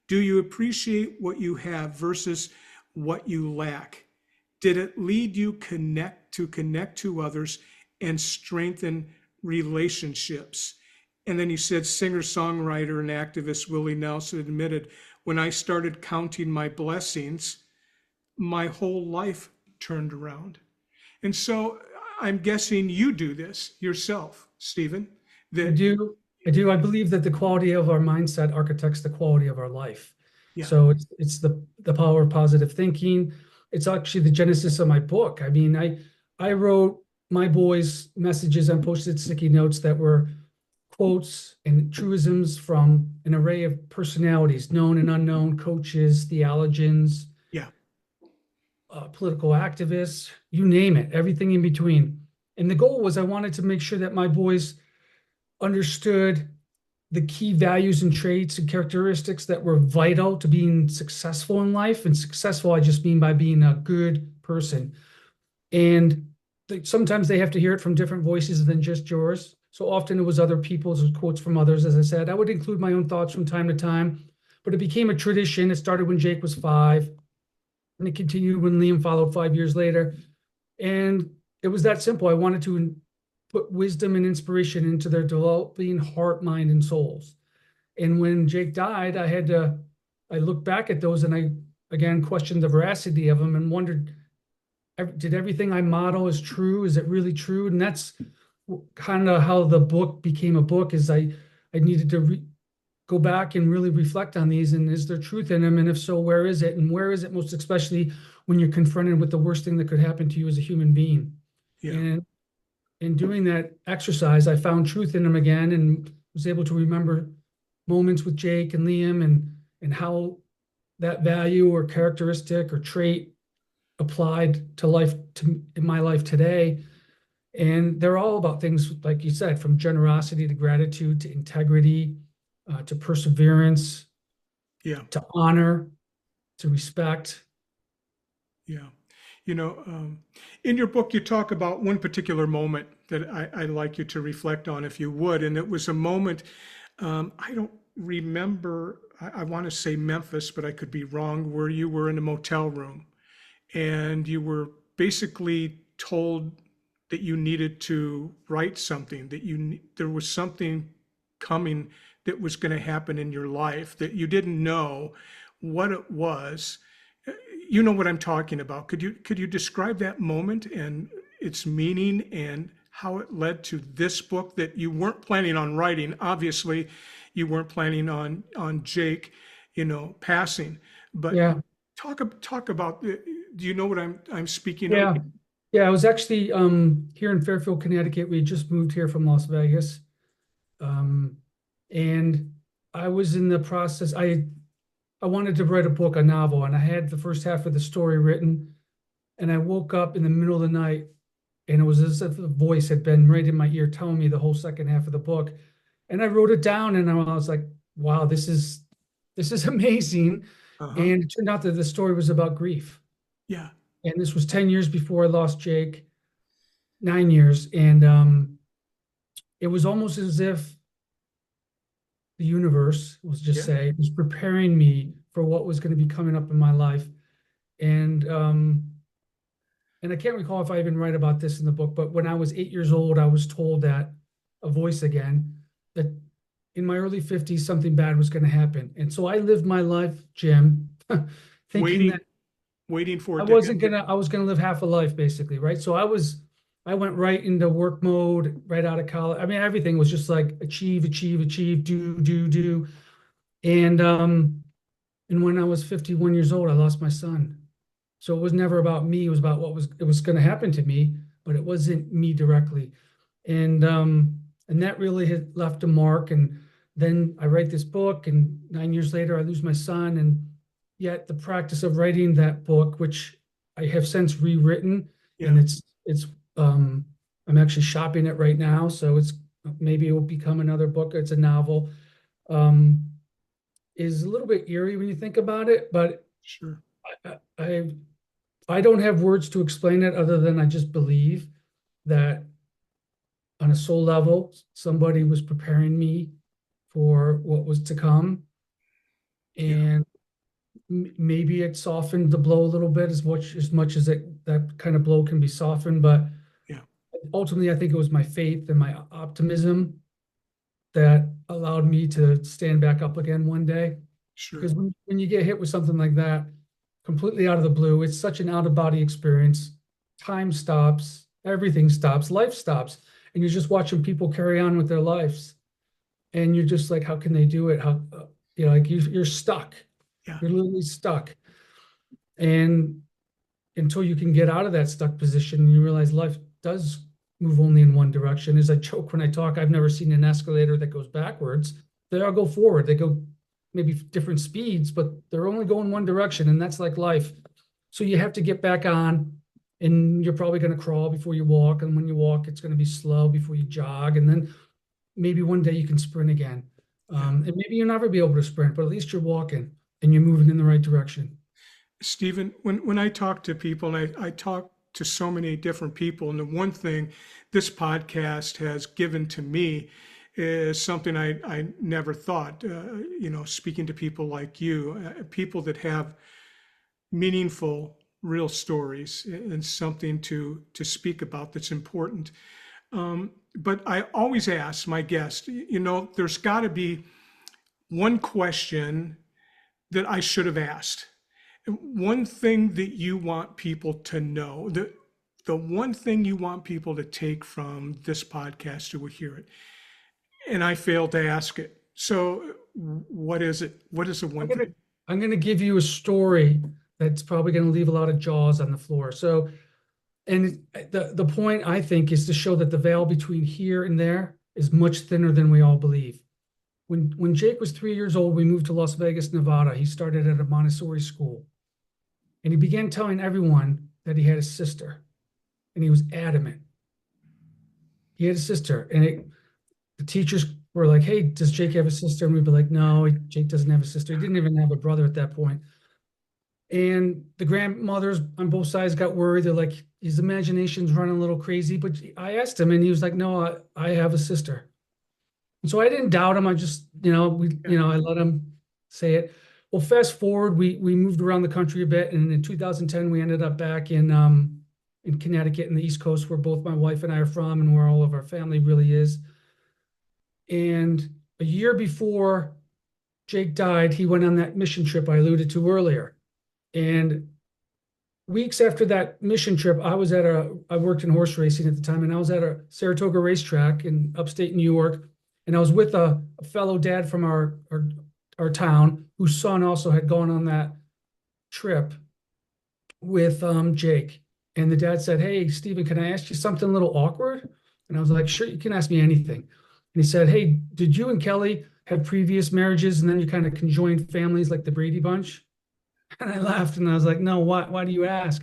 Do you appreciate what you have versus what you lack? Did it lead you connect to others and strengthen relationships? And then he said, singer-songwriter and activist Willie Nelson admitted, when I started counting my blessings, my whole life turned around. And so I'm guessing you do this yourself, Stephen, I that, do. I do. I believe that the quality of our mindset architects the quality of our life. yeah, So it's the power of positive thinking. It's actually the genesis of my book. I mean, I wrote my boys' messages on post-it sticky notes that were quotes and truisms from an array of personalities, known and unknown, coaches, theologians, yeah, political activists, you name it, everything in between. And the goal was I wanted to make sure that my boys understood the key values and traits and characteristics that were vital to being successful in life. And successful, I just mean by being a good person. And sometimes they have to hear it from different voices than just yours. So often it was other people's quotes from others. As I said, I would include my own thoughts from time to time, but it became a tradition. It started when Jake was 5, and it continued when Liam followed 5 years later. And it was that simple. I wanted to put wisdom and inspiration into their developing heart, mind, and souls. And when Jake died, I looked back at those and I again questioned the veracity of them and wondered, did everything I model is true? Is it really true? And that's kind of how the book became a book. Is I needed to go back and really reflect on these, and is there truth in them? And if so, where is it? And where is it most especially when you're confronted with the worst thing that could happen to you as a human being? yeah, And in doing that exercise, I found truth in them again and was able to remember moments with Jake and Liam and how that value or characteristic or trait applied to life in my life today. And they're all about things, like you said, from generosity to gratitude to integrity, to perseverance, yeah, to honor, to respect. yeah. You know, in your book, you talk about one particular moment that I'd like you to reflect on, if you would. And it was a moment, I don't remember, I want to say Memphis, but I could be wrong, where you were in a motel room and you were basically told that you needed to write something, that there was something coming that was going to happen in your life that you didn't know what it was. You know what I'm talking about. Could you describe that moment and its meaning and how it led to this book that you weren't planning on writing? Obviously, you weren't planning on Jake, passing. But Yeah, talk about. Do you know what I'm speaking of? yeah, yeah. I was actually here in Fairfield, Connecticut. We just moved here from Las Vegas, um, and I was in the process. I wanted to write a book, a novel, and I had the first half of the story written. And I woke up in the middle of the night, and it was as if a voice had been right in my ear telling me the whole second half of the book. And I wrote it down, and I was like, "Wow, this is amazing." Uh-huh. And it turned out that the story was about grief. Yeah. And this was 10 years before I lost Jake, 9 years. And it was almost as if the universe, let's just Yeah. say, was preparing me for what was going to be coming up in my life. And I can't recall if I even write about this in the book, but when I was 8 years old, I was told that a voice again, that in my early 50s, something bad was going to happen. And so I lived my life, Jim, thinking Waiting, that waiting for I it to wasn't happen. gonna, I was gonna live half a life basically, right? So I was I went right into work mode right out of college. I mean, everything was just like achieve, achieve, achieve, do. And and when I was 51 years old, I lost my son. So it was never about me. It was about what was it was going to happen to me, but it wasn't me directly. And that really had left a mark. And then I write this book, and 9 years later, I lose my son. And yet the practice of writing that book, which I have since rewritten, and Yeah, it's um I'm actually shopping it right now. So it's maybe it will become another book. It's a novel. Um, is a little bit eerie when you think about it, but sure. I I don't have words to explain it other than I just believe that on a soul level, somebody was preparing me for what was to come. Yeah, And maybe it softened the blow a little bit as much as that kind of blow can be softened. But yeah, ultimately, I think it was my faith and my optimism that allowed me to stand back up again one day. sure. Because when you get hit with something like that, completely out of the blue, it's such an out of body experience. Time stops, everything stops, life stops, and you're just watching people carry on with their lives. And you're just like, how can they do it? How, like you're stuck. Yeah, You're literally stuck. And until you can get out of that stuck position, you realize life does move only in one direction. As I joke when I talk, I've never seen an escalator that goes backwards. They all go forward. They go maybe different speeds, but they're only going one direction, and that's like life. So you have to get back on, and you're probably going to crawl before you walk, and when you walk, it's going to be slow before you jog, and then maybe one day you can sprint again. yeah. And maybe you'll never be able to sprint, but at least you're walking and you're moving in the right direction. Stephen, when I talk to people, and I talk to so many different people, and the one thing this podcast has given to me is something I never thought, speaking to people like you, people that have meaningful, real stories and something to speak about that's important. But I always ask my guest, there's got to be one question that I should have asked. One thing that you want people to know, the one thing you want people to take from this podcast who will hear it, and I failed to ask it. So, what is it? What is the I'm one gonna thing? I'm gonna give you a story that's probably gonna leave a lot of jaws on the floor. So, and the point I think is to show that the veil between here and there is much thinner than we all believe. When Jake was 3 years old, we moved to Las Vegas, Nevada. He started at a Montessori school, and he began telling everyone that he had a sister, and he was adamant. He had a sister, and the teachers were like, "Hey, does Jake have a sister?" And we'd be like, "No, Jake doesn't have a sister. He didn't even have a brother at that point." And the grandmothers on both sides got worried. They're like, his imagination's running a little crazy. But I asked him, and he was like, "No, I have a sister." And so I didn't doubt him. I just, Yeah, I let him say it. Well, fast forward, we moved around the country a bit, and in 2010, we ended up back in Connecticut in the East Coast, where both my wife and I are from, and where all of our family really is. And a year before Jake died, he went on that mission trip I alluded to earlier. And weeks after that mission trip, I worked in horse racing at the time, and I was at a Saratoga racetrack in upstate New York. And I was with a fellow dad from our town whose son also had gone on that trip with Jake. And the dad said, "Hey, Stephen, can I ask you something a little awkward?" And I was like, "Sure, you can ask me anything." And he said, "Hey, did you and Kelly have previous marriages and then you kind of conjoined families like the Brady Bunch?" And I laughed and I was like, "No, why do you ask?"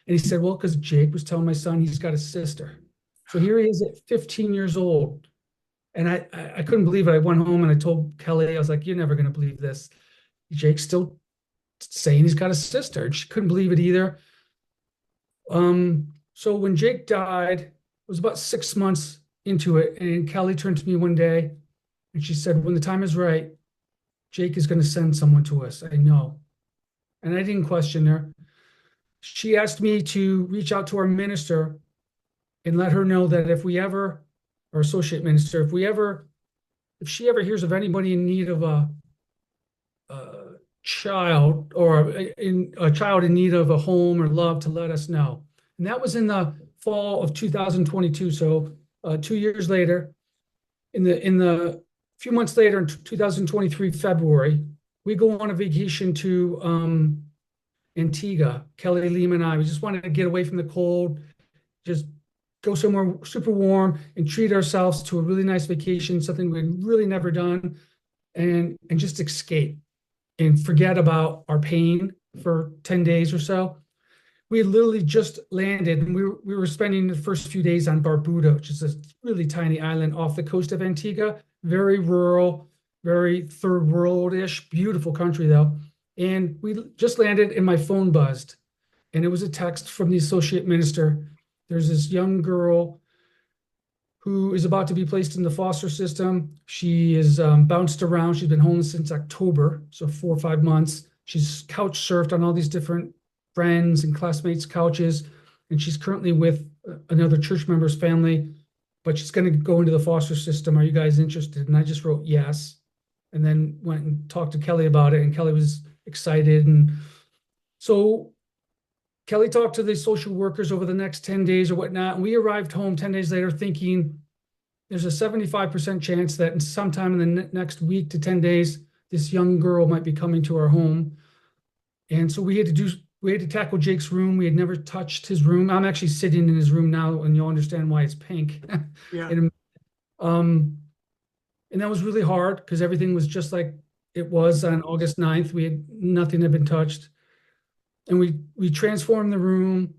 And he said, "Well, because Jake was telling my son he's got a sister." So here he is at 15 years old. And I couldn't believe it. I went home and I told Kelly, I was like, "You're never going to believe this. Jake's still saying he's got a sister." And she couldn't believe it either. So when Jake died, it was about 6 months into it. And Kelly turned to me one day and she said, "When the time is right, Jake is going to send someone to us. I know." And I didn't question her. She asked me to reach out to our minister and let her know that if we ever, our associate minister, if she ever hears of anybody in need of a child or a child in need of a home or love, to let us know. And that was in the fall of 2022. So 2 years later, in the few months later in 2023 February, we go on a vacation to Antigua. Kelly, Liam, and I. We just wanted to get away from the cold, just go somewhere super warm and treat ourselves to a really nice vacation, something we'd really never done, and just escape and forget about our pain for 10 days or so. We had literally just landed, and we were spending the first few days on Barbuda, which is a really tiny island off the coast of Antigua, very rural, very third world-ish, beautiful country though. And we just landed and my phone buzzed, and it was a text from the associate minister. There's this young girl who is about to be placed in the foster system. She is bounced around. She's been homeless since October, so 4 or 5 months. She's couch surfed on all these different friends and classmates' couches, and she's currently with another church member's family, but she's going to go into the foster system. Are you guys interested? And I just wrote yes, and then went and talked to Kelly about it, and Kelly was excited. And so Kelly talked to the social workers over the next 10 days or whatnot. And we arrived home 10 days later thinking there's a 75% chance that sometime in the next week to 10 days, this young girl might be coming to our home. And so we had to tackle Jake's room. We had never touched his room. I'm actually sitting in his room now, and you'll understand why it's pink. Yeah. And that was really hard because everything was just like it was on August 9th. Nothing had been touched. And we transformed the room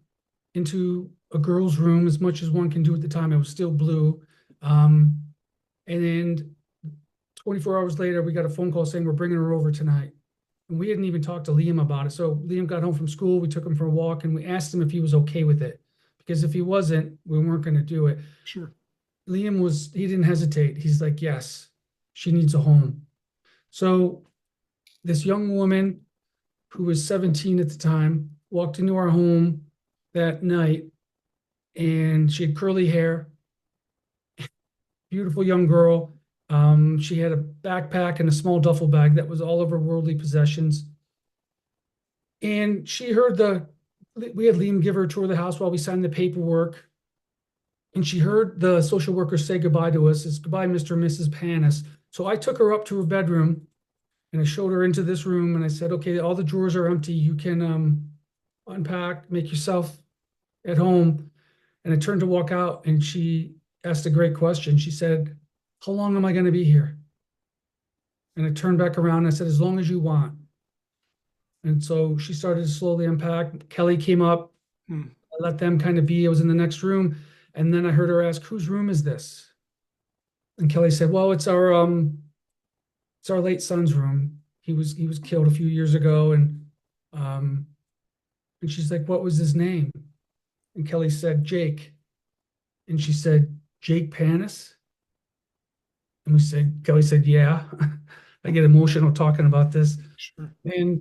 into a girl's room as much as one can do at the time. It was still blue. And then 24 hours later, we got a phone call saying we're bringing her over tonight. And we hadn't even talked to Liam about it. So Liam got home from school. We took him for a walk, and we asked him if he was okay with it. Because if he wasn't, we weren't going to do it. Sure. He didn't hesitate. He's like, yes, she needs a home. So this young woman who was 17 at the time walked into our home that night, and she had curly hair, beautiful young girl. She had a backpack and a small duffel bag that was all of her worldly possessions. And she heard we had Liam give her a tour of the house while we signed the paperwork. And she heard the social worker say goodbye to us. It's goodbye, Mr. and Mrs. Panus. So I took her up to her bedroom, and I showed her into this room, and I said, okay, all the drawers are empty. You can unpack, make yourself at home. And I turned to walk out, and she asked a great question. She said, how long am I going to be here? And I turned back around and I said, as long as you want. And so she started to slowly unpack. Kelly came up. I let them kind of be. I was in the next room. And then I heard her ask, whose room is this? And Kelly said, well, it's our late son's room. He was killed a few years ago. And she's like, what was his name? And Kelly said, Jake. And she said, Jake Panus? And Kelly said, yeah. I get emotional talking about this. Sure. And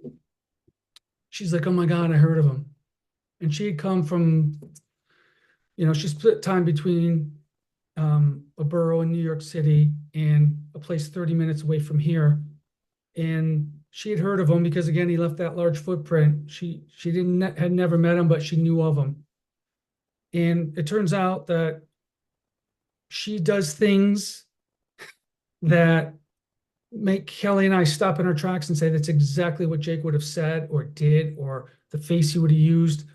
she's like, oh my God, I heard of him. And she had come from, she split time between a borough in New York City and a place 30 minutes away from here. And she had heard of him because, again, he left that large footprint. She had never met him, but she knew of him. And it turns out that she does things that make Kelly and I stop in our tracks and say that's exactly what Jake would have said or did, or the face he would have used.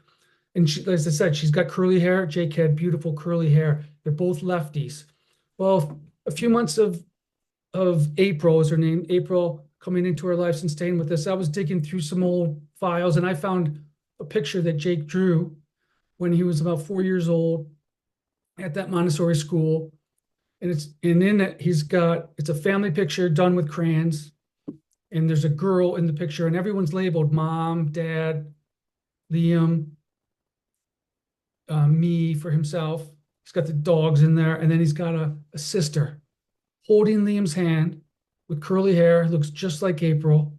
And she, as I said, she's got curly hair. Jake had beautiful curly hair. They're both lefties. Well, a few months of April is her name, April, coming into our lives and staying with us. I was digging through some old files, and I found a picture that Jake drew when he was about 4 years old at that Montessori school. And in it, it's a family picture done with crayons. And there's a girl in the picture, and everyone's labeled mom, dad, Liam, me for himself. He's got the dogs in there. And then he's got a sister holding Liam's hand with curly hair, looks just like April.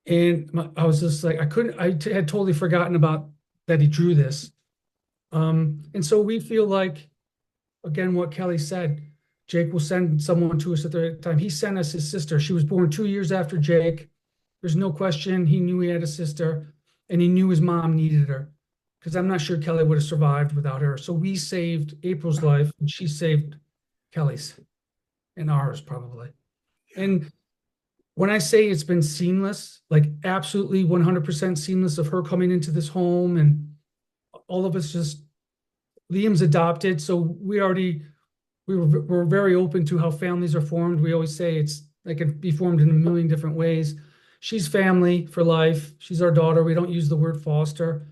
And I was just like, I had totally forgotten about that he drew this. And so we feel like, again, what Kelly said, Jake will send someone to us at the right time. He sent us his sister. She was born 2 years after Jake. There's no question he knew he had a sister, and he knew his mom needed her because I'm not sure Kelly would have survived without her. So we saved April's life, and she saved Kelly's and ours probably. And when I say it's been seamless, like absolutely 100% seamless of her coming into this home, and all of us just, Liam's adopted, so we're very open to how families are formed. We always say it's like it can be formed in a million different ways. She's family for life. She's our daughter. We don't use the word foster.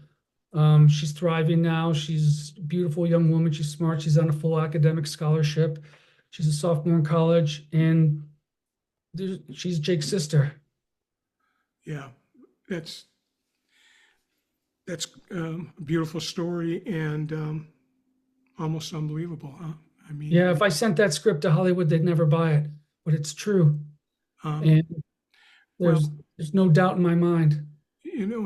She's thriving now. She's a beautiful young woman. She's smart. She's on a full academic scholarship. She's a sophomore in college, and she's Jake's sister. Yeah, that's a beautiful story and almost unbelievable, huh? I mean, Yeah, if I sent that script to Hollywood, they'd never buy it, but it's true. And well, there's no doubt in my mind.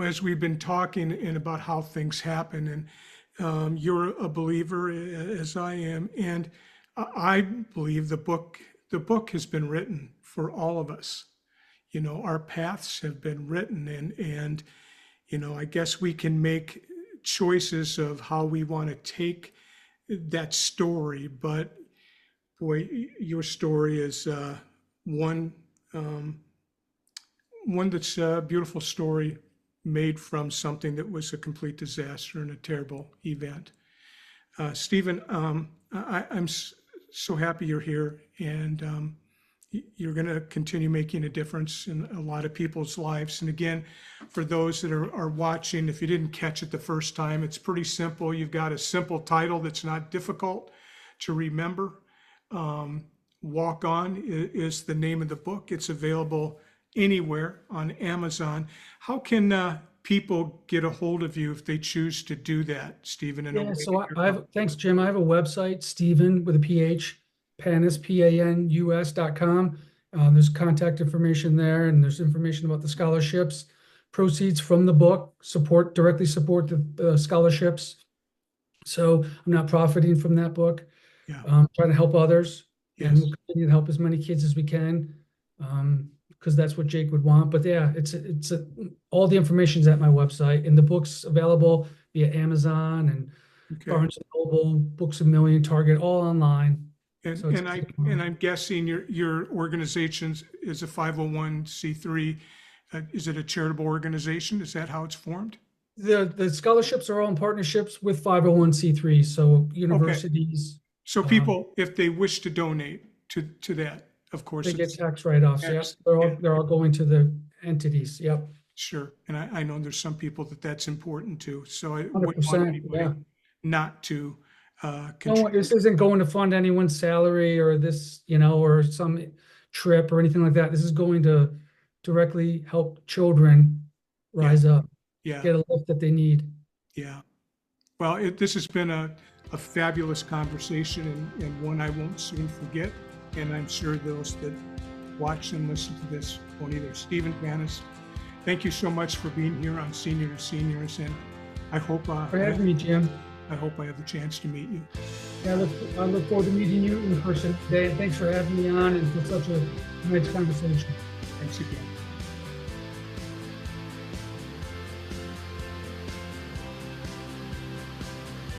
as we've been talking and about how things happen, and you're a believer as I am, and I believe the book has been written for all of us. Our paths have been written, and I guess we can make choices of how we want to take that story, but boy, your story is one that's a beautiful story made from something that was a complete disaster and a terrible event. Stephen, I'm so happy you're here, and you're going to continue making a difference in a lot of people's lives. And again, for those that are watching, if you didn't catch it the first time, it's pretty simple. You've got a simple title that's not difficult to remember. Walk On is the name of the book. It's available anywhere on Amazon. How can people get a hold of you if they choose to do that, Stephen? Yeah, so thanks, Jim. I have a website, Stephen with a PH, Panus, PANUS.com. There's contact information there, and there's information about the scholarships. Proceeds from the book directly support the scholarships. So I'm not profiting from that book. Yeah. Trying to help others, Yes. and we'll continue to help as many kids as we can, because that's what Jake would want. But yeah, all the information's at my website, and the book's available via Amazon and Okay. Barnes and Noble, Books a Million, Target, all online. And, So and I'm guessing your organization is a 501c3. Is it a charitable organization? Is that how it's formed? The scholarships are all in partnerships with 501c3, so universities. So people, if they wish to donate to that, of course, They get tax write-offs. Yep. They're all going to the entities. Yep. Sure. And I know there's some people that's important to. So I 100%, wouldn't want anybody yeah. not to No, contribute. this isn't going to fund anyone's salary or this, or some trip or anything like that. This is going to directly help children rise up, Yeah. get a lift that they need. Yeah. Well, this has been a fabulous conversation, and one I won't soon forget. And I'm sure those that watch and listen to this won't either. Stephen Panus, thank you so much for being here on Senior to Seniors, and I hope for having me, Jim. I hope I have the chance to meet you. Yeah, I look forward to meeting you in person today. Thanks for having me on and for such a nice conversation. Thanks again.